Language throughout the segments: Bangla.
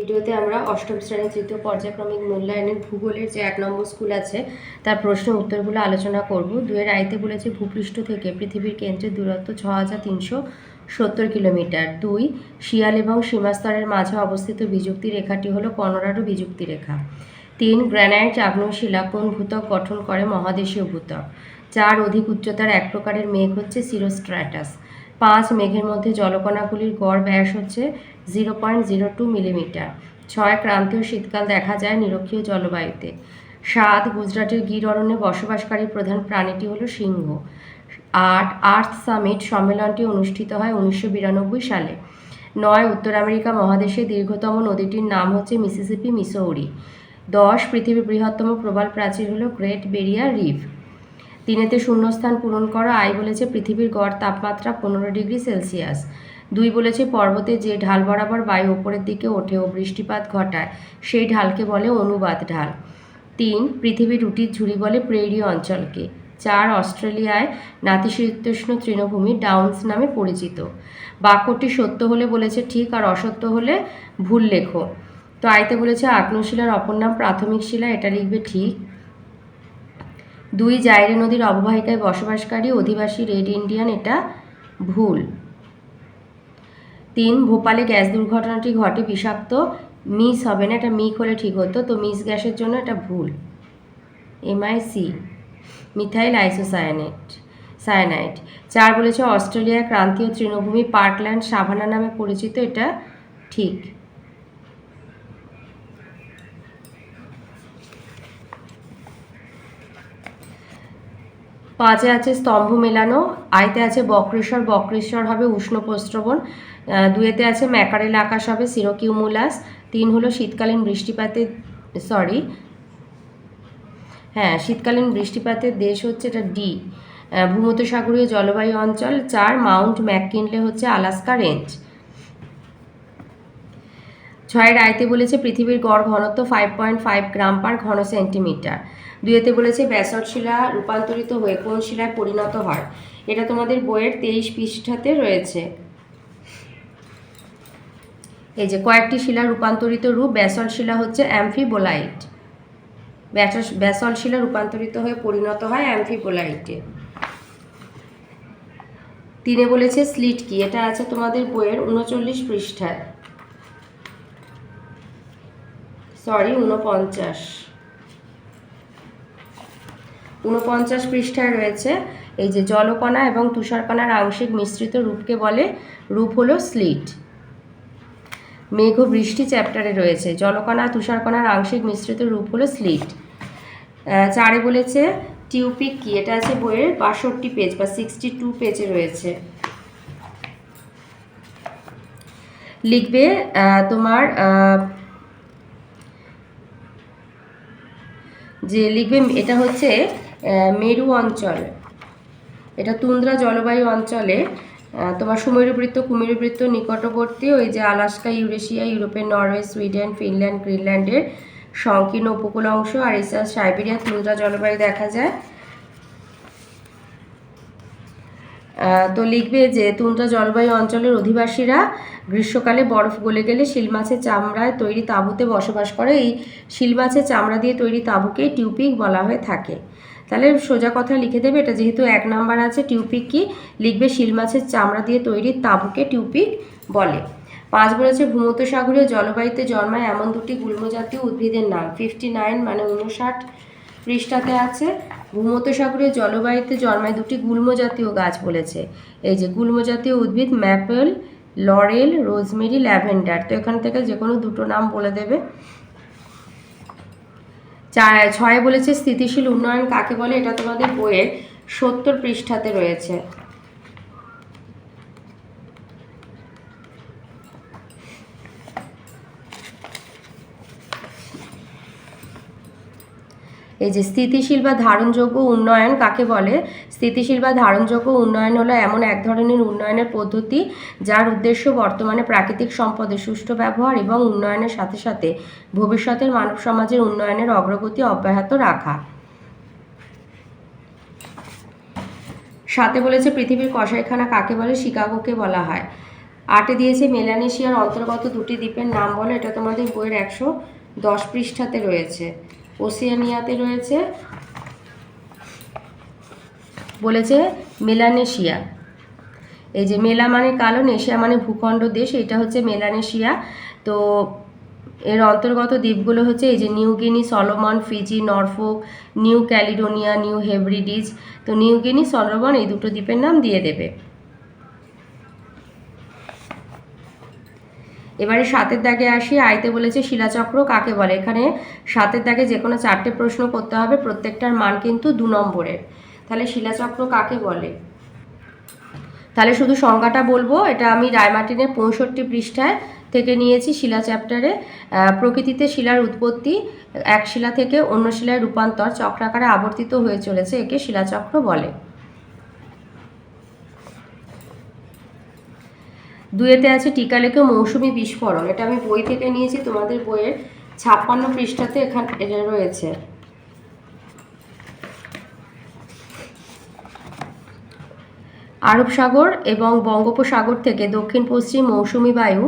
ভিডিওতে আমরা অষ্টম শ্রেণীর তৃতীয় পর্যায়ক্রমিক মূল্যায়নের ভূগোলের যে 1 নম্বর স্কুল আছে তার প্রশ্নের উত্তরগুলো আলোচনা করব। 2 আইতে বলেছে ভূপৃষ্ঠ থেকে পৃথিবীর কেন্দ্রের দূরত্ব 6370 কিলোমিটার। 2 শিয়াল এবং সীমাস্তরের মাঝে অবস্থিত বিযুক্তি রেখাটি হলো কলোরাডো বিযুক্তি রেখা। 3 গ্রানাইট আগ্নেয়শিলা কোন ভূত্বক গঠন করে? মহাদেশীয় ভূত্বক। 4 অধিক উচ্চতার এক প্রকারের মেঘ হচ্ছে সিরোস্ট্র্যাটাস। 5 মেঘের মধ্যে জলকণাগুলির গড় ব্যাস হচ্ছে 0.02 মিলিমিটার। 6 ক্রান্তীয় শীতকাল দেখা যায় নিরক্ষীয় জলবায়ুতে। 7 গুজরাটের গির অরণ্যে বসবাসকারী প্রধান প্রাণীটি হলো সিংহ। 8 আর্থ সামিট সম্মেলনটি অনুষ্ঠিত হয় 1992 সালে। 9 উত্তর আমেরিকা মহাদেশের দীর্ঘতম নদীটির নাম হচ্ছে মিসিসিপি মিসৌরি। 10 পৃথিবীর বৃহত্তম প্রবাল প্রাচীর হলো গ্রেট ব্যারিয়ার রিফ। 3 শূন্যস্থান পূরণ করা। আই বলেছে পৃথিবীর গড় তাপমাত্রা 15 ডিগ্রি সেলসিয়াস। 2 বলেছে পর্বতে যে ঢাল বরাবর বায়ু ওপরের দিকে ওঠে ও বৃষ্টিপাত ঘটায় সেই ঢালকে বলে অনুবাদ ঢাল। 3 পৃথিবীর রুটির ঝুড়ি বলে প্রেরি অঞ্চলকে। 4 অস্ট্রেলিয়ায় নাতিশীতোষ্ণ তৃণভূমি ডাউন্স নামে পরিচিত। বাক্যটি সত্য হলে বলেছে ঠিক আর অসত্য হলে ভুল লেখো। তো আইতে বলেছে আগ্নেয়শিলার অপর নাম প্রাথমিক শিলা, এটা লিখবে ঠিক। 2 জাইরে নদীর অববাহিকায় বসবাসকারী অধিবাসী রেড ইন্ডিয়ান, এটা ভুল। 3 ভোপালে গ্যাস দুর্ঘটনাটি ঘটে বিষাক্ত মিস হবে না, এটা মিক হলে ঠিক হতো, তো মিস গ্যাসের জন্য এটা ভুল। MIC methyl cyanide. 4 বলেছে অস্ট্রেলিয়ার ক্রান্তীয় তৃণভূমি পার্কল্যান্ড সাভানা নামে পরিচিত, এটা ঠিক। পাঁচে আছে স্তম্ভ মেলানো। আইতে আছে বক্রেশ্বর হবে উষ্ণ প্রস্রবণ। 2 আছে ম্যাকারেল আকাশ হবে সিরোকিউমুলাস। 3 হলো শীতকালীন বৃষ্টিপাতের দেশ হচ্ছে এটা ডি, ভূমধ্যসাগরীয় জলবায়ু অঞ্চল। 4 মাউন্ট ম্যাককিনলে হচ্ছে আলাস্কা রেঞ্জ। 6 আইতে বলেছে পৃথিবীর গড় ঘনত্ব 5.5 গ্রাম পার ঘন সেন্টিমিটার। 2 বলেছে ব্যাসল্ট শিলা রূপান্তরিত হয়ে কোন শিলায় পরিণত হয়? এটা তোমাদের বইয়ের 23 পৃষ্ঠাতে রয়েছে। এই যে কয়েকটি শিলা রূপান্তরিত রূপ। ব্যাসল্ট শিলা হচ্ছে অ্যামফিবোলাইট। ব্যাসল্ট শিলা রূপান্তরিত হয়ে পরিণত হয় অ্যামফিবোলাইটে। 3 বলেছে স্লিট কি? এটা আছে তোমাদের বইয়ের 39 পৃষ্ঠায়, 49 পৃষ্ঠায় রয়েছে। এই যে জলকণা এবং তুষারকণার আংশিক মিশ্রিত রূপকে বলে, রূপ হলো স্লিট। মেঘ ও বৃষ্টি চ্যাপ্টারে রয়েছে, জলকণা তুষারকণার আংশিক মিশ্রিত রূপ হলো স্লিট। 4 বলেছে টিউপিক কি? এটা আছে বইয়ের 62 পেজ বা 62 পেজে রয়েছে। লিখবে তোমার এটা হচ্ছে মেরু অঞ্চল, এটা তুন্দ্রা জলবায়ু অঞ্চলে তোমার সুমেরুবৃত্ত কুমেরুবৃত্ত নিকটবর্তী, ওই যে আলাস্কা, ইউরেশিয়া, ইউরোপের নরওয়ে, সুইডেন, ফিনল্যান্ড, গ্রিনল্যান্ডের সংকীর্ণ উপকূল অংশ আর সাইবেরিয়া তুন্দ্রা জলবায়ু দেখা যায়। তো লিখবে যে তুন্দ্রা জলবায়ু অঞ্চলের অধিবাসীরা গ্রীষ্মকালে বরফ গলে গেলে শিল মাছের চামড়ায় তৈরি তাঁবুতে বসবাস করে। এই শিল মাছের চামড়া দিয়ে তৈরি তাঁবুকে টিউপিক বলা হয়ে থাকে। তাহলে সোজা কথা লিখে দেবে, এটা যেহেতু 1 নাম্বার আছে টিউপিক কি লিখবে, শিল মাছের চামড়া দিয়ে তৈরি তাঁবুকে টিউপিক বলে। 5 বলেছে ভূমধ্যসাগরীয় জলবায়ুতে জন্মায় এমন 2টি গুল্মজাতীয় উদ্ভিদের নাম। 59 মানে 59 পৃষ্ঠাতে আছে। ভূমধ্যসাগরীয় জলবায়ুতে জন্মায় 2টি গুল্মজাতীয় গাছ বলেছে। এই যে গুল্মজাতীয় উদ্ভিদ ম্যাপেল, লরেল, রোজমেরি, ল্যাভেন্ডার। তো এখান থেকে যে কোনো 2টো নাম বলে দেবে। 6 বলেছে স্থিতিশীল উন্নয়ন কাকে বলে? এটা তোমাদের বইয়ের 70 পৃষ্ঠাতে রয়েছে। এই যে স্থিতিশীল বা ধারণযোগ্য উন্নয়ন কাকে বলে? স্থিতিশীল বা ধারণযোগ্য উন্নয়ন হলো এমন এক ধরনের উন্নয়নের পদ্ধতি যার উদ্দেশ্য বর্তমানে প্রাকৃতিক সম্পদের সুষ্ঠু ব্যবহার এবং উন্নয়নের সাথে সাথে ভবিষ্যতের মানব সমাজের উন্নয়নের অগ্রগতি অব্যাহত রাখা। 7 বলেছে পৃথিবীর কসাইখানা কাকে বলে? শিকাগোকে বলা হয়। 8-এ দিয়েছে মেলানেশিয়ার অন্তর্গত দুটি দ্বীপের নাম বলো। এটা তোমাদের বইয়ের 110 পৃষ্ঠাতে রয়েছে। ওসিয়ানিয়াতে রয়েছে, বলেছে মেলানেশিয়া। এই যে মেলা মানে কালো, নেশিয়া মানে ভূখণ্ড দেশ, এটা হচ্ছে মেলানেশিয়া। তো এর অন্তর্গত দ্বীপগুলো হচ্ছে এই যে New Guinea, Solomon, Fiji, Norfolk, New Caledonia, New Hebrides. তো নিউ গিনি, সলোমন এই দুটো দ্বীপের নাম দিয়ে দেবে। এবারে 7-এর দাগে আসি। আইতে বলেছে শিলাচক্র কাকে বলে। এখানে 7-এর দাগে যে কোনো 4টে প্রশ্ন করতে হবে, প্রত্যেকটার মান কিন্তু 2 নম্বরের। তাহলে শিলাচক্র কাকে বলে, তাহলে শুধু সংজ্ঞাটা বলবো। এটা আমি রায়মার্টিনের 65 পৃষ্ঠায় থেকে নিয়েছি শিলা চ্যাপ্টারে। প্রকৃতিতে শিলার উৎপত্তি, এক শিলা থেকে অন্য শিলায় রূপান্তর চক্রাকারে আবর্তিত হয়ে চলেছে, একে শিলাচক্র বলে। 2-এতে আছে টিকা লেখে মৌসুমি বিস্ফোরণ। এটা আমি বই থেকে নিয়েছি, তোমাদের বইয়ের 56 পৃষ্ঠাতে এখানে এটা রয়েছে। আরব সাগর এবং বঙ্গোপসাগর থেকে দক্ষিণ পশ্চিম মৌসুমি বায়ু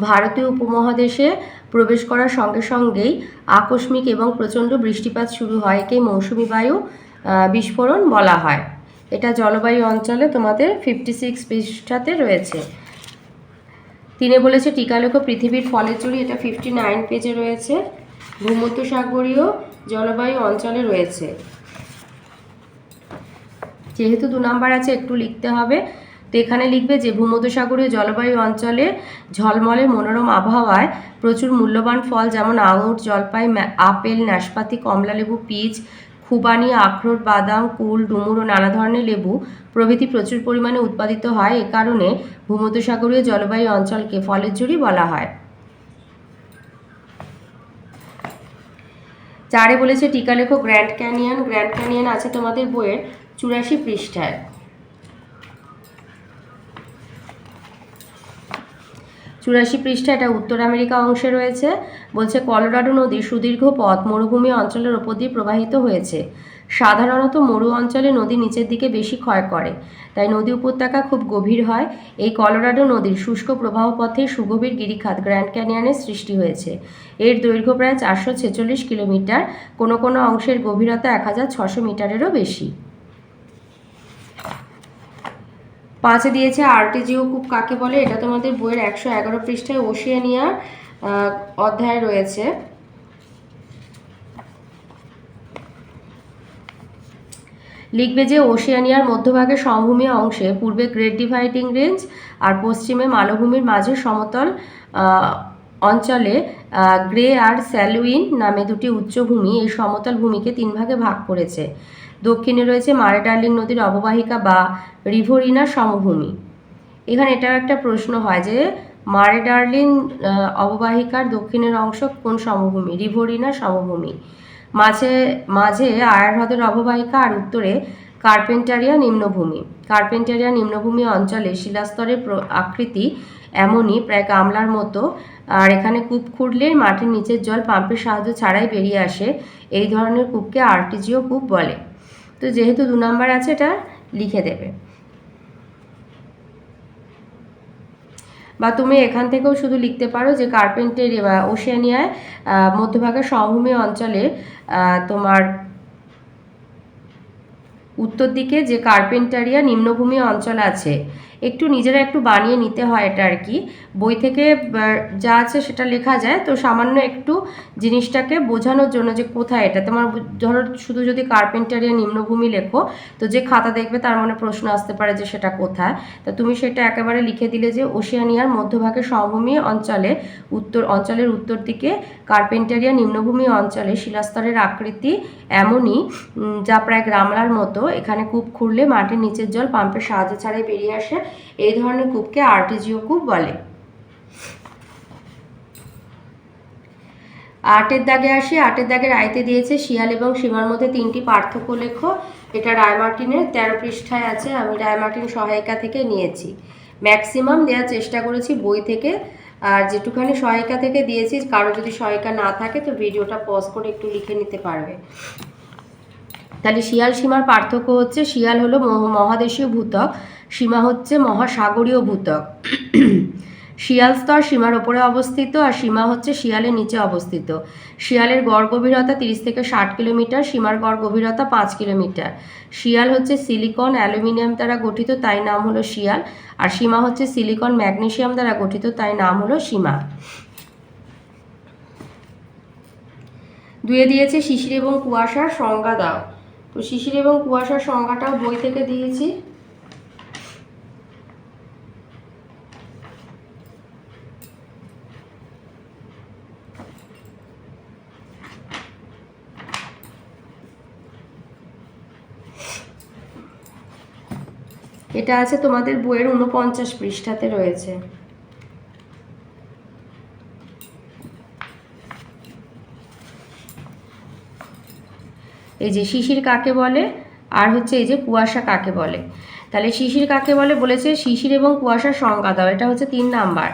ভারতীয় উপমহাদেশে প্রবেশ করার সঙ্গে সঙ্গেই আকস্মিক এবং প্রচণ্ড বৃষ্টিপাত শুরু হয়, একে মৌসুমি বায়ু বিস্ফোরণ বলা হয়। এটা জলবায়ু অঞ্চলে তোমাদের 56 পৃষ্ঠাতে রয়েছে। 3-এ বলেছে টিকালেখ পৃথিবীর ফলের জুড়ি, এটা 59 পেজে রয়েছে। ভূমধ্যসাগরীয় জলবায়ু অঞ্চলে রয়েছে। যেহেতু 2 নাম্বার আছে একটু লিখতে হবে, তো এখানে লিখবে যে ভূমধ্যসাগরীয় জলবায়ু অঞ্চলে ঝলমলে মনোরম আবহাওয়ায় প্রচুর মূল্যবান ফল যেমন আঙুর, জলপাই, আপেল, নাশপাতি, কমলালেবু, পিচ, খুবানি, আখরোট, বাদাম, কুল, ডুমুর ও নানা ধরনের লেবু প্রভৃতি প্রচুর পরিমাণে উৎপাদিত হয়। এ কারণে ভূমধ্যসাগরীয় জলবায়ু অঞ্চলকে ফলের জুড়ি বলা হয়। 4-এ বলেছে টিকালেখ গ্র্যান্ড ক্যানিয়ন। গ্র্যান্ড ক্যানিয়ন আছে তোমাদের বইয়ের 84 পৃষ্ঠায়। 84 পৃষ্ঠা, এটা উত্তর আমেরিকা অংশে রয়েছে। বলছে কলোরাডো নদীর সুদীর্ঘ পথ মরুভূমি অঞ্চলের ওপর দিয়ে প্রবাহিত হয়েছে। সাধারণত মরু অঞ্চলে নদী নিচের দিকে বেশি ক্ষয় করে, তাই নদী উপত্যকা খুব গভীর হয়। এই কলোরাডো নদীর শুষ্ক প্রবাহ পথে সুগভীর গিরিখাত গ্র্যান্ড ক্যানিয়নের সৃষ্টি হয়েছে। এর দৈর্ঘ্য প্রায় 446 কিলোমিটার, কোনো কোনো অংশের গভীরতা 1600 মিটারেরও বেশি। 5-এ দিয়েছে আর্টেজিও কূপ কাকে বলে। এটা তোমাদের বইয়ের 111 পৃষ্ঠায় ওশিয়ানিয়ার অধ্যায় রয়েছে। লিখবে যে ওশিয়ানিয়ার মধ্যভাগের সমভূমি অংশে পূর্বে গ্রেট ডিভাইডিং রেঞ্জ আর পশ্চিমে মালভূমির মাঝে সমতল অঞ্চলে গ্রে আর স্যালুইন নামে দুটি উচ্চভূমি এই সমতল ভূমিকে 3 ভাগে ভাগ করেছে। দক্ষিণে রয়েছে মারে ডার্লিং নদীর অববাহিকা বা রিভোরিনার সমভূমি। এখানে এটাও একটা প্রশ্ন হয় যে মারে ডার্লিং অববাহিকার দক্ষিণের অংশ কোন সমভূমি, রিভোরিনা সমভূমি। মাঝে আয়ার হ্রদের অববাহিকা আর উত্তরে কার্পেন্টারিয়া নিম্নভূমি। কার্পেন্টারিয়া নিম্নভূমি অঞ্চলে শিলাস্তরের আকৃতি এমনই, প্রায় গামলার মতো, আর এখানে কূপ খুঁড়লে মাটির নিচের জল পাম্পের সাহায্য ছাড়াই বেরিয়ে আসে। এই ধরনের কূপকে আর্টেজিও কূপ বলে। তো যেহেতু 2 নাম্বার আছে এটা লিখে দেবে, বা তুমি এখান থেকেও শুধু লিখতে পারো যে কার্পেন্টারিয়া বা ওশিয়ানিয়ায় মধ্যভাগের সমভূমি অঞ্চলে তোমার উত্তর দিকে যে কার্পেন্টারিয়া নিম্নভূমি অঞ্চল আছে। একটু নিজেরা একটু বানিয়ে নিতে হয় এটা আর কি, বই থেকে যা আছে সেটা লেখা যায়, তো সামান্য একটু জিনিসটাকে বোঝানোর জন্য যে কোথায় এটা। তোমার ধরো শুধু যদি কার্পেন্টারিয়া নিম্নভূমি লেখো, তো যে খাতা দেখবে তার মনে প্রশ্ন আসতে পারে যে সেটা কোথায়। তো তুমি সেটা একেবারে লিখে দিলে যে ওশিয়ানিয়ার মধ্যভাগের সমভূমি অঞ্চলে অঞ্চলের উত্তর দিকে কার্পেন্টারিয়া নিম্নভূমি অঞ্চলে শিলাস্তরের আকৃতি এমনই, যা প্রায় গামলার মতো। এখানে কূপ খুঁড়লে মাটির নিচের জল পাম্পের সাহায্য ছাড়াই বেরিয়ে আসে। এই ধরনের কূপকে আর্টেজিও কূপ বলে। 8-এর দাগে আসি। 8-এর দাগের আইতে দিয়েছে শিয়াল এবং সীমার মধ্যে 3টি পার্থক্য লেখো। এটা রায়মার্টিনের 13 পৃষ্ঠায় আছে, আমি রায়মার্টিন সহায়িকা থেকে নিয়েছি। ম্যাক্সিমাম দেওয়ার চেষ্টা করেছি বই থেকে, আর যেটুখানি সহায়িকা থেকে দিয়েছি, কারো যদি সহায়িকা না থাকে তো ভিডিওটা পজ করে একটু লিখে নিতে পারবে। তাহলে শিয়াল সীমার পার্থক্য হচ্ছে, শিয়াল হলো মহাদেশীয় ভূত্বক, সীমা হচ্ছে মহাসাগরীয় ভূত্বক। শিয়াল স্তর সীমার ওপরে অবস্থিত, আর সীমা হচ্ছে শিয়ালের নিচে অবস্থিত। শিয়ালের গড় গভীরতা 30 থেকে 60 কিলোমিটার, সীমার গড় গভীরতা 5 কিলোমিটার। শিয়াল হচ্ছে সিলিকন অ্যালুমিনিয়াম দ্বারা গঠিত, তাই নাম হলো শিয়াল। আর সীমা হচ্ছে সিলিকন ম্যাগনেসিয়াম দ্বারা গঠিত, তাই নাম হলো সীমা। 2 দিয়েছে শিশির এবং কুয়াশার সংজ্ঞা দাও। তো শিশির এবং কুয়াশার সংজ্ঞাটাও বই থেকে দিয়েছি। এটা আছে তোমাদের বইয়ের 49 পৃষ্ঠাতে রয়েছে। এই যে শিশির কাকে বলে, আর হচ্ছে এই যে কুয়াশা কাকে বলে। তাহলে শিশির কাকে বলে বলেছে, শিশির এবং কুয়াশার সংজ্ঞা দাও, এটা হচ্ছে 3 নাম্বার।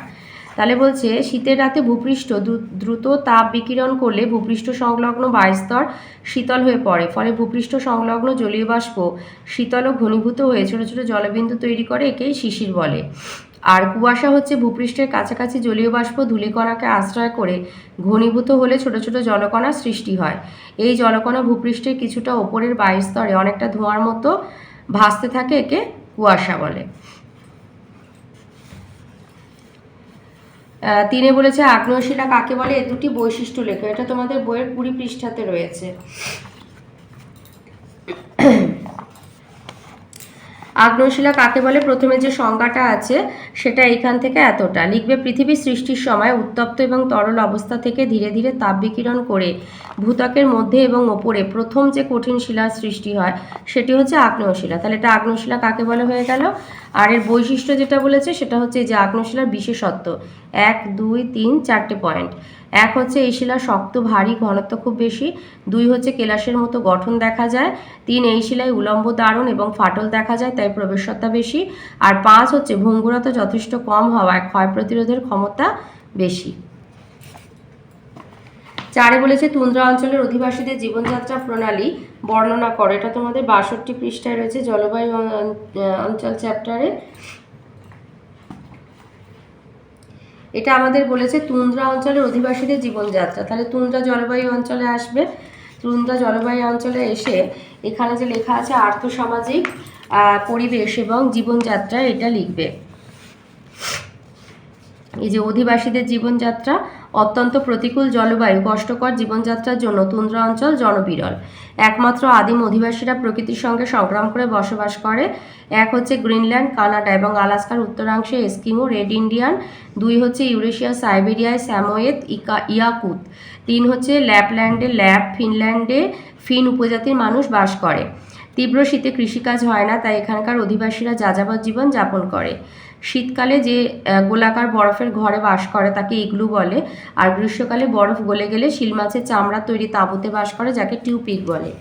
তাহলে বলছে শীতের রাতে ভূপৃষ্ঠ দ্রুত তাপ বিকিরণ করলে ভূপৃষ্ঠ সংলগ্ন বায়ুস্তর শীতল হয়ে পড়ে, ফলে ভূপৃষ্ঠ সংলগ্ন জলীয় বাষ্প শীতল ও ঘনীভূত হয়ে ছোট ছোট জলবিন্দু তৈরি করে, একেই শিশির বলে। আর কুয়াশা হচ্ছে ভূপৃষ্ঠের কাছাকাছি জলীয় বাষ্প ধূলিকণাকে আশ্রয় করে ঘনীভূত হলে ছোট ছোট জলকণার সৃষ্টি হয়। এই জলকণা ভূপৃষ্ঠের কিছুটা ওপরের বায়ুস্তরে অনেকটা ধোঁয়ার মতো ভাসতে থাকে, একে কুয়াশা বলে। 3 বলেছে আগ্নেয় শিলা কাকে বলে, এর দুটি বৈশিষ্ট্য লেখো। এটা তোমাদের বইয়ের 20 পৃষ্ঠাতে রয়েছে। আগ্নেয় শিলা কাকে বলে, প্রথমে যে সংজ্ঞাটা আছে সেটা এইখান থেকে এতটা লিখবে। পৃথিবী সৃষ্টির সময় উত্তপ্ত এবং তরল অবস্থা থেকে ধীরে ধীরে তাপ বিকিরণ করে ভূত্বকের মধ্যে এবং ওপরে প্রথম যে কঠিন শিলার সৃষ্টি হয় সেটি হচ্ছে আগ্নেয় শিলা। তাহলে এটা আগ্নেয় শিলা কাকে বলে হয়ে গেল। আর এর বৈশিষ্ট্য যেটা বলেছে সেটা হচ্ছে এই যে আগ্নেয় শিলার বিশেষত্ব 1, 2, 3, 4টে পয়েন্ট। 1 হচ্ছে এই শিলা শক্ত ভারী, ঘনত্ব খুব বেশি। 2 হচ্ছে কেলাসের মতো গঠন দেখা যায়। 3 এই শিলায় উলম্ব দারুণ এবং ফাটল দেখা যায়, তাই প্রবেশতা বেশি। আর 5 হচ্ছে ভঙ্গুরতা যথেষ্ট কম হওয়ায় ক্ষয় প্রতিরোধের ক্ষমতা বেশি। 4 বলেছে তুন্দ্রা অঞ্চলের অধিবাসীদের জীবনযাত্রা প্রণালী বর্ণনা করো। এটা তোমাদের 62 পৃষ্ঠায় রয়েছে জলবায়ু অঞ্চল চ্যাপ্টারে। এটা আমাদের বলেছে তুন্দ্রা অঞ্চলের অধিবাসীদের জীবনযাত্রা, তাহলে তুন্দ্রা জলবায়ু অঞ্চলে আসবে। তুন্দ্রা জলবায়ু অঞ্চলে এসে এখানে যে লেখা আছে আর্থসামাজিক পরিবেশ এবং জীবনযাত্রা, এটা লিখবে। এই যে অধিবাসীদের জীবনযাত্রা, অত্যন্ত প্রতিকূল জলবায়ু কষ্টকর জীবনযাত্রার জন্য তুন্দ্রা অঞ্চল জনবিরল। একমাত্র আদিম অধিবাসীরা প্রকৃতির সঙ্গে সংগ্রাম করে বসবাস করে। 1 হচ্ছে গ্রিনল্যান্ড, কানাডা এবং আলাস্কার উত্তরাংশে এস্কিমো, রেড ইন্ডিয়ান। 2 হচ্ছে ইউরেশিয়া, সাইবেরিয়ায় স্যামোয়েদ, ইয়াকুত। 3 হচ্ছে ল্যাপল্যান্ডে ল্যাপ, ফিনল্যান্ডে ফিন উপজাতির মানুষ বাস করে। তীব্র শীতে কৃষিকাজ হয় না, তাই এখানকার অধিবাসীরা যাযাবর জীবন যাপন করে। শীতকালে যে গোলাকার বরফের ঘরে বাস করে তাকে ইগলু বলে। আর গ্রীষ্মকালে বরফ গলে গেলে শিল মাছের চামড়া তৈরি তাঁবুতে বাস করে, যাকে টিউপিক বলে।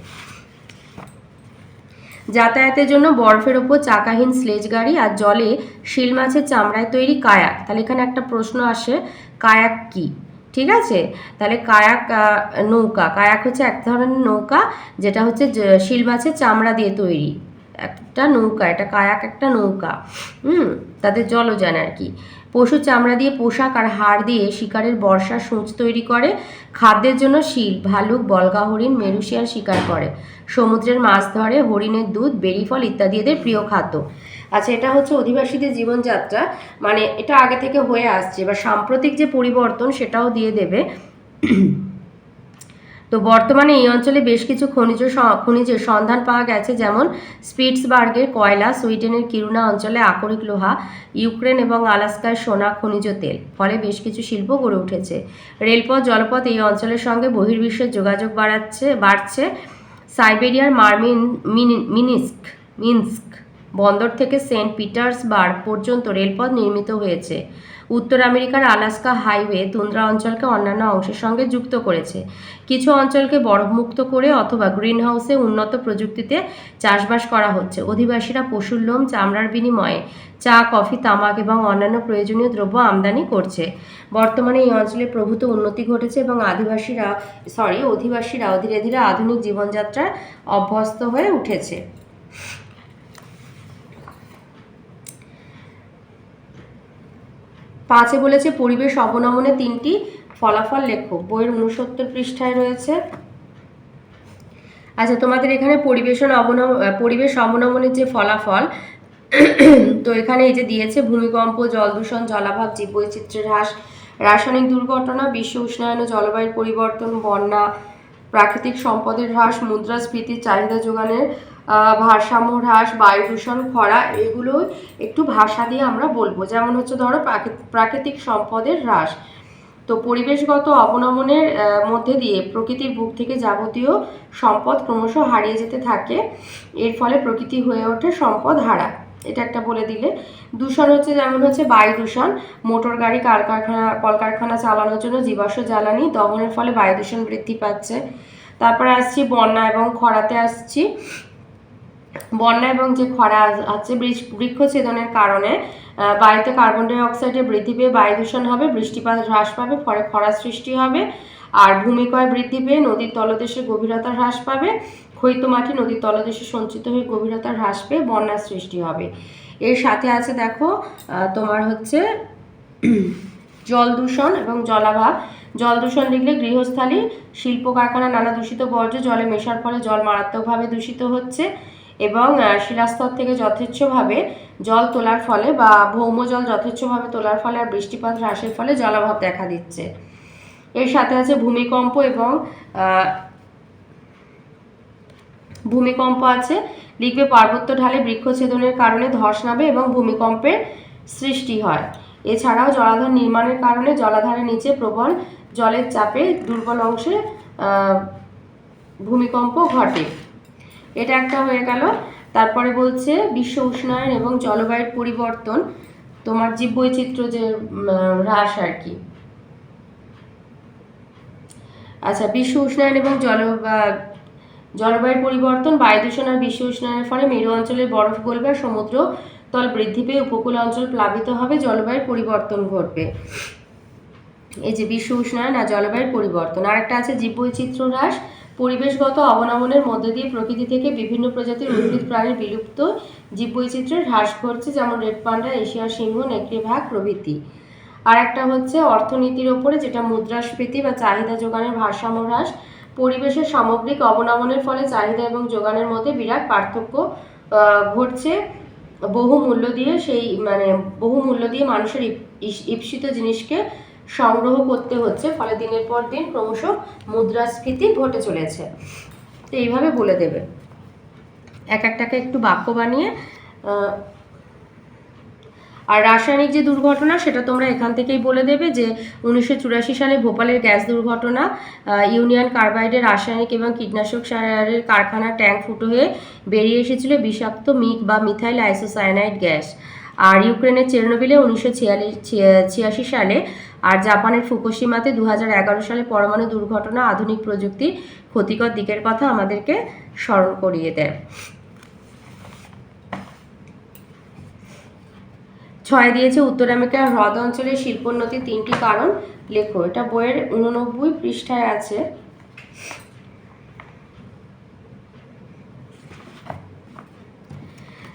যাতায়াতের জন্য বরফের ওপর চাকাহীন স্লেজ গাড়ি, আর জলে শিল মাছের চামড়ায় তৈরি কায়াক। তাহলে এখানে একটা প্রশ্ন আসে, কায়াক কি? ঠিক আছে, তাহলে কায়াক নৌকা। কায়াক হচ্ছে এক ধরনের নৌকা যেটা হচ্ছে শিল মাছের চামড়া দিয়ে তৈরি একটা নৌকা। এটা কায়াক একটা নৌকা। তাদের জলযান আর কি। পশু চামড়া দিয়ে পোশাক আর হাড় দিয়ে শিকারের বর্ষার সূঁচ তৈরি করে। খাদ্যের জন্য শিল, ভালুক, বলগা হরিণ, মেরু শিয়াল শিকার করে। সমুদ্রের মাছ ধরে, হরিণের দুধ, বেরি ফল ইত্যাদি এদের প্রিয় খাদ্য। আচ্ছা, এটা হচ্ছে অধিবাসীদের জীবনযাত্রা, মানে এটা আগে থেকে হয়ে আসছে। এবার সাম্প্রতিক যে পরিবর্তন সেটাও দিয়ে দেবে। তো বর্তমানে এই অঞ্চলে বেশ কিছু খনিজের সন্ধান পাওয়া গেছে, যেমন স্পিটসবার্গের কয়লা, সুইডেনের কিরুনা অঞ্চলে আকরিক লোহা, ইউক্রেন এবং আলাস্কায় সোনা, খনিজ তেল। ফলে বেশ কিছু শিল্প গড়ে উঠেছে। রেলপথ, জলপথ এই অঞ্চলের সঙ্গে বহির্বিশ্বের যোগাযোগ বাড়ছে। সাইবেরিয়ার মিনস্ক বন্দর থেকে সেন্ট পিটার্সবার্গ পর্যন্ত রেলপথ নির্মিত হয়েছে। উত্তর আমেরিকার আলাস্কা হাইওয়ে তুন্দ্রা অঞ্চলকে অন্যান্য অংশের সঙ্গে যুক্ত করেছে। কিছু অঞ্চলকে বরফমুক্ত করে অথবা গ্রিনহাউসে উন্নত প্রযুক্তিতে চাষবাস করা হচ্ছে। অধিবাসীরা পশুর লোম, চামড়ার বিনিময়ে চা, কফি, তামাক এবং অন্যান্য প্রয়োজনীয় দ্রব্য আমদানি করছে। বর্তমানে এই অঞ্চলে প্রভূত উন্নতি ঘটেছে এবং অধিবাসীরাও ধীরে ধীরে আধুনিক জীবনযাত্রায় অভ্যস্ত হয়ে উঠেছে। 5-এ বলেছে পরিবেশ অবনমনে 3টি ফলাফল লেখো, বইয়ের 69 পৃষ্ঠায় রয়েছে। আচ্ছা, তোমাদের এখানে পরিবেশ অবনমনের যে ফলাফল, তো এখানে এই যে দিয়েছে ভূমিকম্প, জল দূষণ, জলাভাব, জীববৈচিত্র্যের হ্রাস, রাসায়নিক দুর্ঘটনা, বিশ্ব উষ্ণায়ন ও জলবায়ুর পরিবর্তন, বন্যা, প্রাকৃতিক সম্পদের হ্রাস, মুদ্রাস্ফীতি, চাহিদা যোগানের ভারসাম্য হ্রাস, বায়ু দূষণ, খরা, এগুলো একটু ভাষা দিয়ে আমরা বলবো। যেমন হচ্ছে ধরো প্রাকৃতিক সম্পদের হ্রাস, তো পরিবেশগত অবনমনের মধ্যে দিয়ে প্রকৃতির বুক থেকে যাবতীয় সম্পদ ক্রমশ হারিয়ে যেতে থাকে, এর ফলে প্রকৃতি হয়ে ওঠে সম্পদ হারা, এটা একটা বলে দিলে। দূষণ হচ্ছে যেমন হচ্ছে বায়ু দূষণ, মোটর গাড়ি, কলকারখানা চালানোর জন্য জীবাশ্ম জ্বালানি দহনের ফলে বায়ু দূষণ বৃদ্ধি পাচ্ছে। তারপরে আসছি বন্যা এবং খরাতে আসছি। বন্যা এবং যে খরা আছে, বৃক্ষছেদনের কারণে বায়ুতে কার্বন ডাই অক্সাইডের বৃদ্ধি পেয়ে বায়ু দূষণ হবে, বৃষ্টিপাত হ্রাস পাবে, ফলে খরা সৃষ্টি হবে। আর ভূমিক্ষয় বৃদ্ধি পেয়ে নদীর তলদেশের গভীরতা হ্রাস পাবে, ক্ষয়িত মাটি নদীর তলদেশে সঞ্চিত হয়ে গভীরতা হ্রাস পেয়ে বন্যার সৃষ্টি হবে। এর সাথে আছে দেখো তোমার হচ্ছে জল দূষণ এবং জলাভাব। জল দূষণ লিখলে গৃহস্থালী, শিল্প কারখানা, নানা দূষিত বর্জ্য জলে মেশার ফলে জল মারাত্মকভাবে দূষিত হচ্ছে এবং শিলাস্তর থেকে যথেচ্ছভাবে জল তোলার ফলে বা ভৌম জল যথেচ্ছভাবে তোলার ফলে আর বৃষ্টিপাত হ্রাসের ফলে জলাভাব দেখা দিচ্ছে। এর সাথে আছে ভূমিকম্প এবং ভূমিকম্প আছে, লিখবে পার্বত্য ঢালে বৃক্ষছেদনের কারণে ধস নামে এবং ভূমিকম্পের সৃষ্টি হয়। এছাড়াও জলাধার নির্মাণের কারণে জলাধারের নিচে প্রবল জলের চাপে দুর্বল অংশে ভূমিকম্প ঘটে, এটা একটা হয়ে গেল। তারপরে বলছে বিশ্ব উষ্ণায়ন এবং জলবায়ুর পরিবর্তন, তোমার জীববৈচিত্র্য যে হ্রাস আর কি। আচ্ছা, বিশ্ব উষ্ণায়ন এবং জলবায়ুর পরিবর্তন, বায়ু দূষণ আর বিশ্ব উষ্ণায়নের ফলে মেরু অঞ্চলের বরফ গলবে, সমুদ্র তল বৃদ্ধি পেয়ে উপকূল অঞ্চল প্লাবিত হবে, জলবায়ুর পরিবর্তন ঘটবে। এই যে বিশ্ব উষ্ণায়ন আর জলবায়ুর পরিবর্তন। আর একটা আছে জীববৈচিত্র্য হ্রাস, পরিবেশগত অবনমনের মধ্যে দিয়ে প্রকৃতি থেকে বিভিন্ন প্রজাতির উদ্ভিদ প্রাণীর বিলুপ্ত, জীববৈচিত্র্যের হ্রাস ঘটছে, যেমন রেড পান্ডা, এশিয়ার সিংহ, নেকড়ে বাঘ প্রভৃতি। আর একটা হচ্ছে অর্থনীতির ওপরে, যেটা মুদ্রাস্ফীতি বা চাহিদা যোগানের ভারসাম্য হ্রাস, পরিবেশের সামগ্রিক অবনমনের ফলে চাহিদা এবং যোগানের মধ্যে বিরাট পার্থক্য ঘটছে, বহু মূল্য দিয়ে মানুষের ঈপ্সিত জিনিসকে সংগ্রহ করতে হচ্ছে, ফলে দিনের পর দিন ক্রমশ মুদ্রাস্ফীতি ঘটে চলেছে। তো এইভাবে বলে দেবে, এক একটাকে একটু বাক্য বানিয়ে। আর রাসায়নিক যে দুর্ঘটনা, সেটা তোমরা এখান থেকেই বলে দেবে যে 1984 সালে ভোপালের গ্যাস দুর্ঘটনা, ইউনিয়ন কার্বাইডের রাসায়নিক এবং কীটনাশক সারের কারখানার ট্যাঙ্ক ফুটো হয়ে বেরিয়ে এসেছিল বিষাক্ত মিগ বা মিথাইল আইসোসায়ানাইড গ্যাস। আর ইউক্রেনের চেরনোবিলে 1986 সালে, আর জাপানের ফুকুশিমাতে 2011 সালে পরমাণু দুর্ঘটনা আধুনিক প্রযুক্তির ক্ষতিকর দিকের কথা আমাদেরকে স্মরণ করিয়ে দেয়। 6 দিয়েছে উত্তর আমেরিকার হ্রদ অঞ্চলের শিল্পোন্নতির 3টি কারণ লেখো, এটা বইয়ের 89 পৃষ্ঠায় আছে।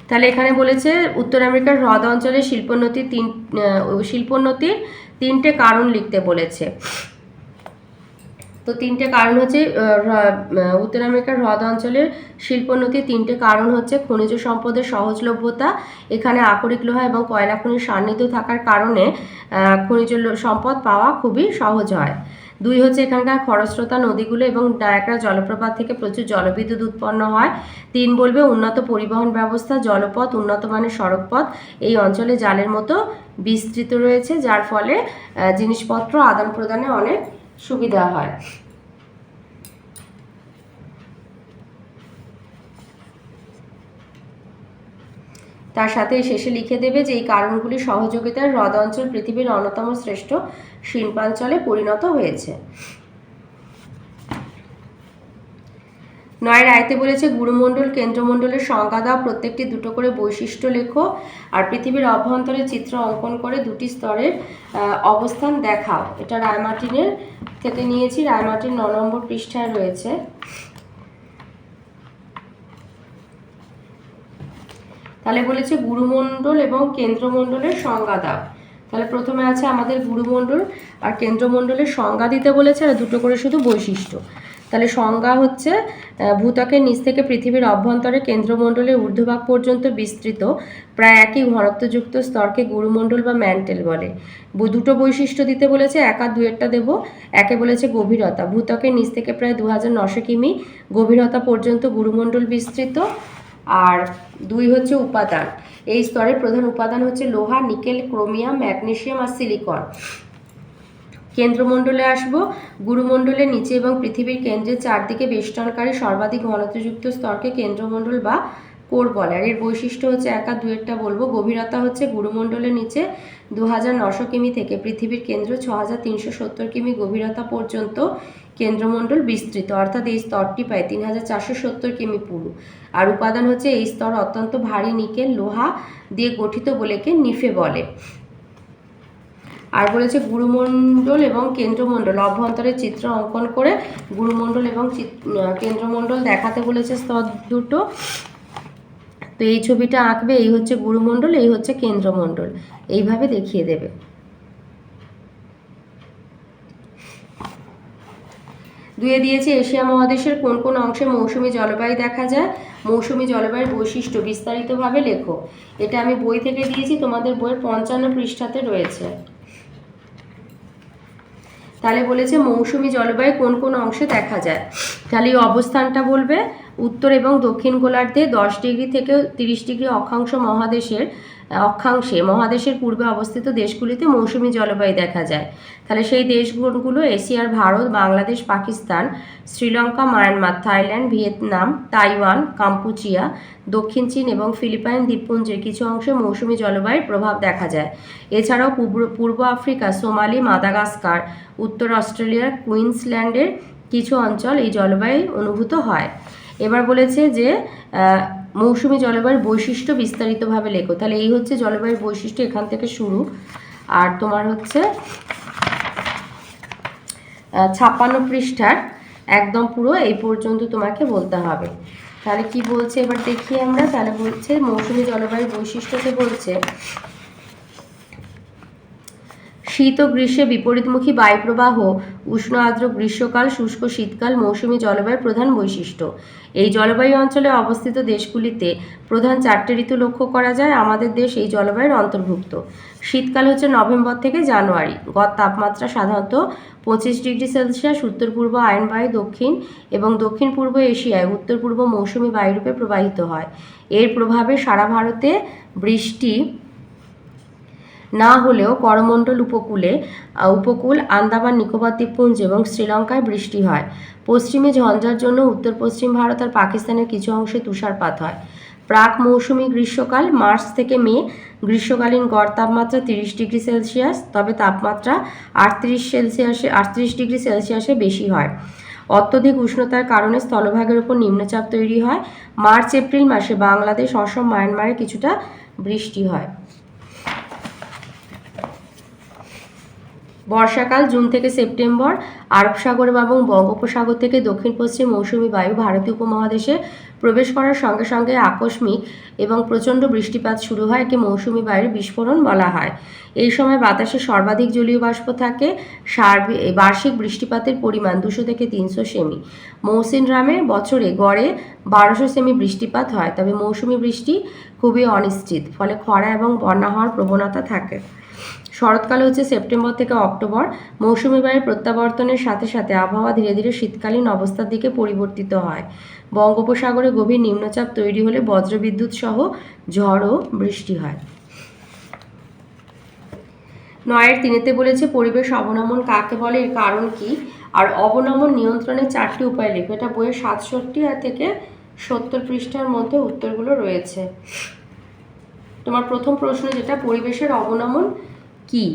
তাহলে এখানে বলেছে উত্তর আমেরিকার হ্রদ অঞ্চলের শিল্পোন্নতির 3টে কারণ লিখতে বলেছে। তো 3টে কারণ হচ্ছে উত্তর আমেরিকার হ্রদ অঞ্চলের শিল্পোন্নতির 3টে কারণ হচ্ছে খনিজ সম্পদের সহজলভ্যতা, এখানে আকরিক লোহা এবং কয়লা খনির সান্নিধ্য থাকার কারণে খনিজ সম্পদ পাওয়া খুবই সহজ হয়। 2 হচ্ছে এখানকার খরস্রোতা নদীগুলো এবং নায়াগ্রা জলপ্রপাত থেকে প্রচুর জলবিদ্যুৎ উৎপন্ন হয়। 3 বলবে উন্নত পরিবহন ব্যবস্থা, জলপথ, উন্নত মানের সড়কপথ এই অঞ্চলে জালের মতো বিস্তৃত রয়েছে, যার ফলে জিনিসপত্র আদান প্রদানে অনেক সুবিধা হয়। তার সাথে শেষে লিখে দেবে যে এই কারণগুলির সহযোগিতায় হ্রদ অঞ্চল পৃথিবীর অন্যতম শ্রেষ্ঠ শিল্পাঞ্চলে পরিণত হয়েছে। 9 রায়তে বলেছে গুরুমণ্ডল, কেন্দ্রমণ্ডলের সংজ্ঞা দাও, প্রত্যেকটি 2টো করে বৈশিষ্ট্য লেখো, আর পৃথিবীর অভ্যন্তরে চিত্র অঙ্কন করে 2টি স্তরের অবস্থান দেখাও। এটা রায়মার্টিনের থেকে নিয়েছি, রায়মার্টিন 9 নম্বর পৃষ্ঠায় রয়েছে। তাহলে বলেছে গুরুমণ্ডল এবং কেন্দ্রমণ্ডলের সংজ্ঞা দাও। তাহলে প্রথমে আছে আমাদের গুরুমণ্ডল আর কেন্দ্রমণ্ডলের সংজ্ঞা দিতে বলেছে, আর দুটো করে শুধু বৈশিষ্ট্য। তাহলে সংজ্ঞা হচ্ছে ভূত্বকের নিচ থেকে পৃথিবীর অভ্যন্তরে কেন্দ্রমণ্ডলের ঊর্ধ্বভাগ পর্যন্ত বিস্তৃত প্রায় একই ঘনত্বযুক্ত স্তরকে গুরুমণ্ডল বা ম্যান্টেল বলে। দুটো বৈশিষ্ট্য দিতে বলেছে, এক আর দুয়েরটা দেবো। একে বলেছে গভীরতা, ভূত্বকের নিচ থেকে প্রায় 2900 কিমি গভীরতা পর্যন্ত গুরুমণ্ডল বিস্তৃত। আর দুই হচ্ছে উপাদান, এই স্তরের প্রধান উপাদান হচ্ছে লোহা, নিকেল, ক্রোমিয়াম, ম্যাগনেসিয়াম আর সিলিকন। কেন্দ্রমণ্ডলে আসবো, গুরুমণ্ডলের নিচে এবং পৃথিবীর কেন্দ্রের চারদিকে বেষ্টনকারী সর্বাধিক ঘনত্বযুক্ত স্তরকে কেন্দ্রমণ্ডল বা কোর বলে। আর এর বৈশিষ্ট্য হচ্ছে, এক আর দুয়েরটা বলবো। গভীরতা হচ্ছে গুরুমণ্ডলের নিচে 2900 কিমি থেকে পৃথিবীর কেন্দ্র 6370 কিমি গভীরতা পর্যন্ত কেন্দ্রমণ্ডল বিস্তৃত, অর্থাৎ এই স্তরটি প্রায় 3470 কিমি পুরু। আর উপাদান হচ্ছে, এই স্তর অত্যন্ত ভারী নিকেল লোহা দিয়ে গঠিত বলে একে নিফে বলে। আর বলেছে গুরুমণ্ডল এবং কেন্দ্রমণ্ডল অভ্যন্তরের চিত্র অঙ্কন করে গুরুমণ্ডল এবং কেন্দ্রমণ্ডল দেখাতে বলেছে স্তর দুটো। তো এই ছবিটা আঁকবে, এই হচ্ছে গুরুমণ্ডল, এই হচ্ছে কেন্দ্রমণ্ডল, এইভাবে দেখিয়ে দেবে। দুয়ে দিয়েছে এশিয়া মহাদেশের কোন কোন অংশে মৌসুমী জলবায়ু দেখা যায়, মৌসুমী জলবায়ুর বৈশিষ্ট্য বিস্তারিতভাবে লেখো। এটা আমি বই থেকে দিয়েছি, তোমাদের বইয়ের 55 পৃষ্ঠাতে রয়েছে। তাহলে বলেছে মৌসুমী জলবায়ু কোন কোন অংশে দেখা যায়। তাহলে এই অবস্থানটা বলবে, উত্তর এবং দক্ষিণ গোলার্ধে 10 ডিগ্রি থেকে 30 ডিগ্রি অক্ষাংশে মহাদেশের পূর্বে অবস্থিত দেশগুলিতে মৌসুমী জলবায়ু দেখা যায়। তাহলে সেই দেশগুলো এশিয়ার Bharat, Bangladesh, Pakistan, Sri Lanka, Myanmar, Thailand, Vietnam, Taiwan, Kampuchea, দক্ষিণ চীন এবং ফিলিপাইন দ্বীপপুঞ্জের কিছু অংশে মৌসুমী জলবায়ুর প্রভাব দেখা যায়। এছাড়াও পূর্ব আফ্রিকা, সোমালি, মাদাগাস্কার, উত্তর অস্ট্রেলিয়ার কুইন্সল্যান্ডের কিছু অঞ্চল এই জলবায়ু অনুভূত হয়। এবার বলেছে যে মৌসুমী জলবায়ুর বৈশিষ্ট্য বিস্তারিতভাবে লেখো। তাহলে এই হচ্ছে জলবায়ুর বৈশিষ্ট্য, এখান থেকে শুরু। আর তোমার হচ্ছে 56 পৃষ্ঠার একদম পুরো এই পর্যন্ত তোমাকে বলতে হবে। তাহলে কি বলছে এবার দেখি আমরা। তাহলে বলছে মৌসুমী জলবায়ুর বৈশিষ্ট্যতে বলছে, শীত ও গ্রীষ্মে বিপরীতমুখী বায়ুপ্রবাহ, উষ্ণ আর্দ্র গ্রীষ্মকাল, শুষ্ক শীতকাল মৌসুমী জলবায়ুর প্রধান বৈশিষ্ট্য। এই জলবায়ু অঞ্চলে অবস্থিত দেশগুলিতে প্রধান 4টে ঋতু লক্ষ্য করা যায়। আমাদের দেশ এই জলবায়ুর অন্তর্ভুক্ত। শীতকাল হচ্ছে নভেম্বর থেকে জানুয়ারি। গড় তাপমাত্রা সাধারণত 25 ডিগ্রি সেলসিয়াস। উত্তর পূর্ব আয়ন বায়ু দক্ষিণ এবং দক্ষিণ পূর্ব এশিয়ায় উত্তর পূর্ব মৌসুমী বায়ুরূপে প্রবাহিত হয়। এর প্রভাবে সারা ভারতে বৃষ্টি না হলেও করমণ্ডল উপকূল, আন্দামান নিকোবর দ্বীপপুঞ্জ এবং শ্রীলঙ্কায় বৃষ্টি হয়। পশ্চিমে ঝঞ্ঝার জন্য উত্তর পশ্চিম ভারত আর পাকিস্তানের কিছু অংশে তুষারপাত হয়। প্রাক মৌসুমী গ্রীষ্মকাল মার্চ থেকে মে। গ্রীষ্মকালীন গড় তাপমাত্রা 30 ডিগ্রি সেলসিয়াস, তবে তাপমাত্রা 38 ডিগ্রি সেলসিয়াসে বেশি হয়। অত্যধিক উষ্ণতার কারণে স্থলভাগের উপর নিম্নচাপ তৈরি হয়। মার্চ এপ্রিল মাসে বাংলাদেশ, অসম, মায়ানমারে কিছুটা বৃষ্টি হয়। বর্ষাকাল জুন থেকে সেপ্টেম্বর। আরব সাগর এবং বঙ্গোপসাগর থেকে দক্ষিণ পশ্চিম মৌসুমী বায়ু ভারতীয় উপমহাদেশে প্রবেশ করার সঙ্গে সঙ্গে আকস্মিক এবং প্রচণ্ড বৃষ্টিপাত শুরু হয়। একে মৌসুমী বায়ুর বিস্ফোরণ বলা হয়। এই সময় বাতাসে সর্বাধিক জলীয় বাষ্প থাকে। বার্ষিক বৃষ্টিপাতের পরিমাণ 200 থেকে 300 সেমি। মৌসিনরামে বছরে গড়ে 1200 সেমি বৃষ্টিপাত হয়। তবে মৌসুমী বৃষ্টি খুবই অনিশ্চিত, ফলে খরা এবং বন্যা হওয়ার প্রবণতা থাকে। শরৎকাল হচ্ছে সেপ্টেম্বর থেকে অক্টোবর। মৌসুমী বায়ুর প্রত্যাবর্তনের সাথে সাথে আবহাওয়া ধীরে ধীরে শীতকালীন অবস্থার দিকে পরিবর্তিত হয়। বঙ্গোপসাগরে গভীর নিম্নচাপ তৈরি হলে বজ্রবিদ্যুৎ সহ ঝড় ও বৃষ্টি হয়। 9-3 বলেছে পরিবেশ অবনমন কাকে বলে, এর কারণ কি। আর অবনমন নিয়ন্ত্রণের 4টি উপায় লেখো। এটা বইয়ের 67 থেকে 70 পৃষ্ঠার মধ্যে উত্তরগুলো রয়েছে। তোমার প্রথম প্রশ্ন যেটা, পরিবেশের অবনমন কি।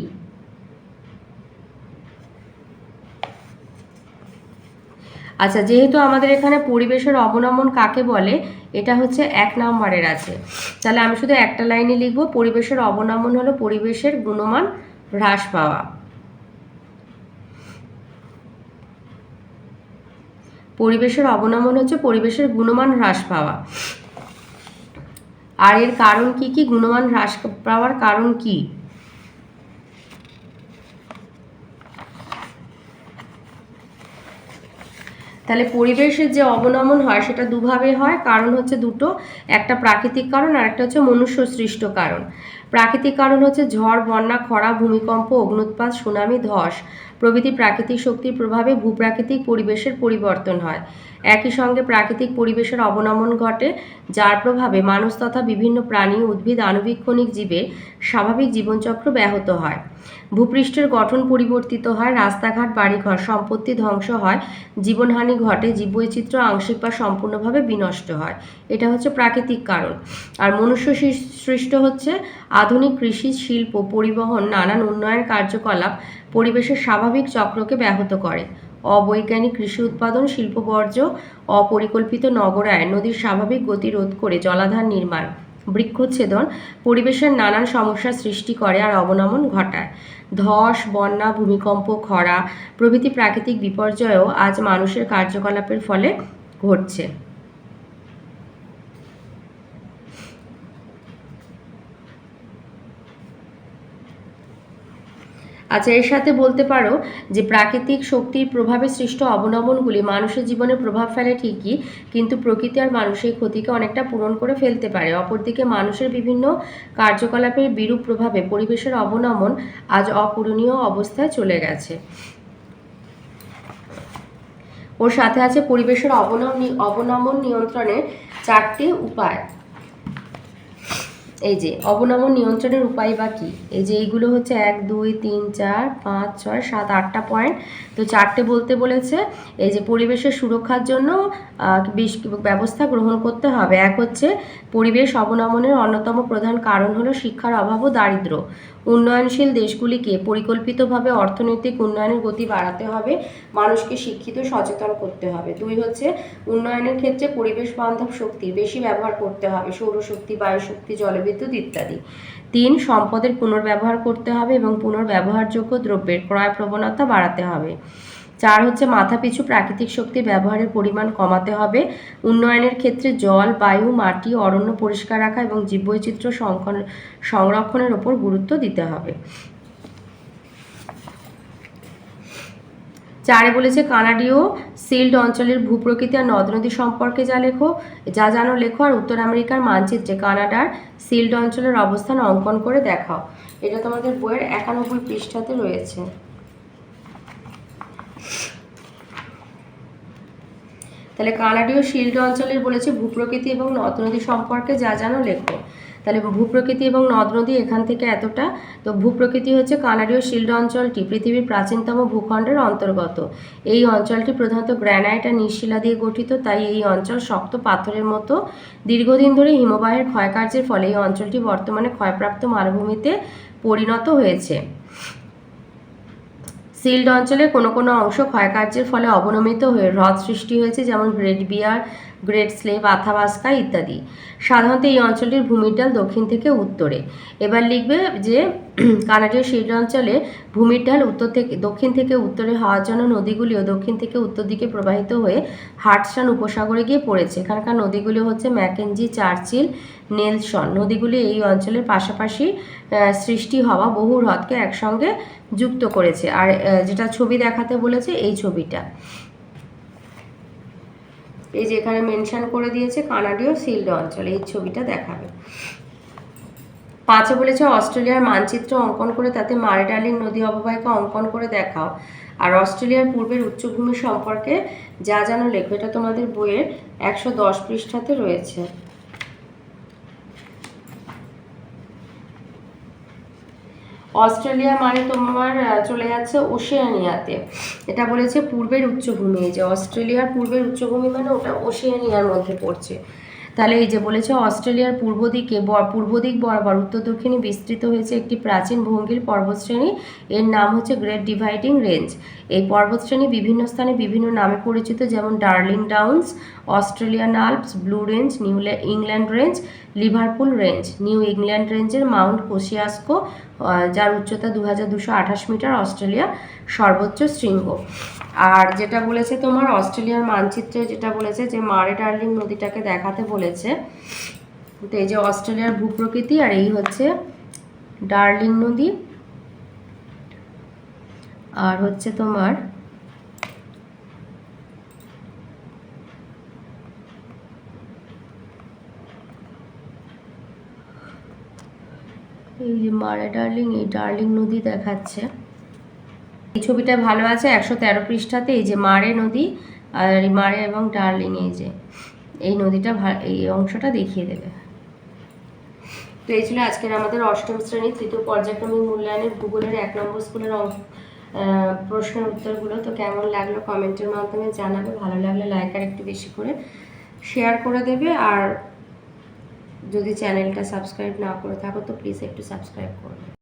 আচ্ছা, যেহেতু আমাদের এখানে পরিবেশের অবনমন কাকে বলে এটা হচ্ছে 1 নম্বরের আছে, তাহলে আমি শুধু একটা লাইনে লিখব, পরিবেশের অবনমন হলো পরিবেশের গুণমান হ্রাস পাওয়া। পরিবেশের অবনমন হচ্ছে পরিবেশের গুণমান হ্রাস পাওয়া। আর এর কারণ কি কি, গুণমান হ্রাস পাওয়ার কারণ কি। তাহলে পরিবেশের যে অবনমন হয় সেটা দুভাবে হয়, কারণ হচ্ছে দুটো, একটা প্রাকৃতিক কারণ আর একটা হচ্ছে মনুষ্য সৃষ্ট কারণ। প্রাকৃতিক কারণ হচ্ছে ঝড়, বন্যা, খরা, ভূমিকম্প, অগ্নুৎপাত, সুনামি, ধস প্রভৃতি প্রাকৃতিক শক্তির প্রভাবে ভূপ্রাকৃতিক পরিবেশের পরিবর্তন হয়। একই সঙ্গে প্রাকৃতিক পরিবেশের অবনমন ঘটে, যার প্রভাবে মানুষ তথা বিভিন্ন প্রাণী, উদ্ভিদ, আণুবীক্ষণিক জীবের স্বাভাবিক জীবনচক্র ব্যাহত হয়। ভূপৃষ্ঠের গঠন পরিবর্তিত হয়, রাস্তাঘাট, বাড়িঘর, সম্পত্তি ধ্বংস হয়, জীবনহানি ঘটে, জীববৈচিত্র্য আংশিক বা সম্পূর্ণভাবে বিনষ্ট হয়। এটা হচ্ছে প্রাকৃতিক কারণ। আর মনুষ্য সৃষ্ট হচ্ছে আধুনিক কৃষি, শিল্প, পরিবহন, নানান উন্নয়ন কার্যকলাপ পরিবেশের স্বাভাবিক চক্রকে ব্যাহত করে। অবৈজ্ঞানিক কৃষি উৎপাদন, শিল্প বর্জ্য, অপরিকল্পিত নগরায়ন, নদীর স্বাভাবিক গতি রোধ করে জলাধার নির্মাণ, বৃক্ষচ্ছেদন পরিবেশের নানান সমস্যার সৃষ্টি করে আর অবনমন ঘটায়। ধস, বন্যা, ভূমিকম্প, খরা প্রভৃতি প্রাকৃতিক বিপর্যয়ও আজ মানুষের কার্যকলাপের ফলে ঘটছে। আচ্ছা, এর সাথে বলতে পারো যে প্রাকৃতিক শক্তির প্রভাবে সৃষ্ট অবনমনগুলি মানুষের জীবনে প্রভাব ফেলে ঠিকই, কিন্তু প্রকৃতি আর মানুষের ক্ষতিকে অনেকটা পূরণ করে ফেলতে পারে। অপরদিকে মানুষের বিভিন্ন কার্যকলাপের বিরূপ প্রভাবে পরিবেশের অবনমন আজ অপূরণীয় অবস্থায় চলে গেছে। ওর সাথে আছে পরিবেশের অবনমন নিয়ন্ত্রণের 4টি উপায়। এই যে অবনমন নিয়ন্ত্রণের উপায় বা কি, এই যে এইগুলো হচ্ছে 1, 2, 3, 4, 5, 6, 7, 8টা পয়েন্ট। তো 4টে বলতে বলেছে। এই যে পরিবেশের সুরক্ষার জন্য ব্যবস্থা গ্রহণ করতে হবে। এক হচ্ছে পরিবেশ অবনমনের অন্যতম প্রধান কারণ হলো শিক্ষার অভাব ও দারিদ্র্য। উন্নয়নশীল দেশগুলিকে পরিকল্পিতভাবে অর্থনৈতিক উন্নয়নের গতি বাড়াতে হবে, মানুষকে শিক্ষিত সচেতন করতে হবে। 2 হচ্ছে উন্নয়নের ক্ষেত্রে পরিবেশ বান্ধব শক্তির বেশি ব্যবহার করতে হবে, সৌরশক্তি, বায়ুশক্তি, জলবিদ্যুৎ ইত্যাদি। 3 সম্পদের পুনর্ব্যবহার করতে হবে এবং পুনর্ব্যবহারযোগ্য দ্রব্যের ক্রয় প্রবণতা বাড়াতে হবে। 4 হচ্ছে মাথাপিছু প্রাকৃতিক শক্তির ব্যবহারের পরিমাণ কমাতে হবে। উন্নয়নের ক্ষেত্রে জল, বায়ু, মাটি, অরণ্য পরিষ্কার রাখা এবং জীববৈচিত্র্য সংরক্ষণের ওপর গুরুত্ব দিতে হবে। 4 বলেছে কানাডীয় সিল্ড অঞ্চলের ভূপ্রকৃতি আর নদ নদী সম্পর্কে যা জানো লেখো, আর উত্তর আমেরিকার মানচিত্রে কানাডার সিল্ড অঞ্চলের অবস্থান অঙ্কন করে দেখাও। এটা তোমাদের বইয়ের 91 পৃষ্ঠাতে রয়েছে। তাহলে কানাডীয় শিল্ড অঞ্চলের বলেছে ভূপ্রকৃতি এবং নদ নদী সম্পর্কে যা জানো লেখো। তাহলে ভূপ্রকৃতি এবং নদ নদী এখান থেকে এতটা। তো ভূপ্রকৃতি হচ্ছে কানাডীয় শিল্ড অঞ্চলটি পৃথিবীর প্রাচীনতম ভূখণ্ডের অন্তর্গত। এই অঞ্চলটি প্রধানত গ্র্যানাইট আর নিশিলা দিয়ে গঠিত, তাই এই অঞ্চল শক্ত পাথরের মতো। দীর্ঘদিন ধরে হিমবাহের ক্ষয়কার্যের ফলে এই অঞ্চলটি বর্তমানে ক্ষয়প্রাপ্ত মালভূমিতে পরিণত হয়েছে। সিল্ড অঞ্চলের কোনো কোনো অংশ ক্ষয়কার্যের ফলে অবনমিত হয়ে হ্রদ সৃষ্টি হয়েছে, যেমন গ্রেট বিয়ার, গ্রেট স্লেভ, আথাবাস্কা ইত্যাদি। সাধারণত এই অঞ্চলটির ভূমির ঢাল দক্ষিণ থেকে উত্তরে। এবার লিখবে যে কানাডীয় শিল্ড অঞ্চলে ভূমির ঢাল দক্ষিণ থেকে উত্তরে হওয়ার জন্য নদীগুলিও দক্ষিণ থেকে উত্তর দিকে প্রবাহিত হয়ে হার্টসান উপসাগরে গিয়ে পড়েছে। এখানকার নদীগুলি হচ্ছে ম্যাকেঞ্জি, চার্চিল, নেলসন। নদীগুলি এই অঞ্চলের পাশাপাশি সৃষ্টি হওয়া বহু হ্রদকে একসঙ্গে যুক্ত করেছে। আর যেটা ছবি দেখাতে বলেছে এই ছবিটা, এই যে এখানে মেনশন করে দিয়েছে কানাডীয় শিল্ড অঞ্চল, এই ছবিটা দেখাবে। 5 বলেছে অস্ট্রেলিয়ার মানচিত্র অঙ্কন করে তাতে মারে ডার্লিং নদী অববাহিকা অঙ্কন করে দেখাও। আর অস্ট্রেলিয়ার পূর্বের উচ্চভূমি সম্পর্কে যা জানো লেখো। এটা তোমাদের বইয়ের 110 পৃষ্ঠাতে রয়েছে। অস্ট্রেলিয়া মানে তোমার চলে যাচ্ছে ওশেনিয়াতে। এটা বলেছে পূর্বের উচ্চভূমি, এই যে অস্ট্রেলিয়ার পূর্বের উচ্চভূমি মানে ওটা ওশেনিয়ার মধ্যে পড়ছে। তাহলে এই যে বলেছে অস্ট্রেলিয়ার পূর্ব দিক বরাবর উত্তর দক্ষিণে বিস্তৃত হয়েছে একটি প্রাচীন ভঙ্গির পর্বতশ্রেণী, এর নাম হচ্ছে গ্রেট ডিভাইডিং রেঞ্জ। এই পর্বতশ্রেণী বিভিন্ন স্থানে বিভিন্ন নামে পরিচিত, যেমন darling downs, Australian Alps, blue range, new England range, Liverpool range. New England রেঞ্জের মাউন্ট কোসিয়াস্কো, যার উচ্চতা 2228 মিটার, অস্ট্রেলিয়ার সর্বোচ্চ শৃঙ্গ। আর যেটা বলেছে তোমার অস্ট্রেলিয়ার মানচিত্রে যেটা বলেছে যে মারে ডার্লিং নদীটাকে দেখাতে বলেছে। তো এই যে অস্ট্রেলিয়ার ভূপ্রকৃতি, আর এই হচ্ছে ডার্লিং নদী, আর হচ্ছে তোমার এই যে মারে ডার্লিং, এই ডার্লিং নদী দেখাচ্ছে। এই ছবিটা ভালো আছে 113 পৃষ্ঠাতে। এই যে মারে নদী আর এই মারে এবং ডার্লিং, এই যে এই নদীটা এই অংশটা দেখিয়ে দেবে। তো এই ছিল আজকের আমাদের অষ্টম শ্রেণীর তৃতীয় পর্যায়ক্রমিক মূল্যায়নের ভূগোলের 1 নম্বর স্কুলের প্রশ্নের উত্তরগুলো। তো কেমন লাগলো কমেন্টের মাধ্যমে জানাবে, ভালো লাগলে লাইক আর একটু বেশি করে শেয়ার করে দেবে, আর যদি চ্যানেলটা সাবস্ক্রাইব না করে থাকো তো প্লিজ একটু সাবস্ক্রাইব করবে।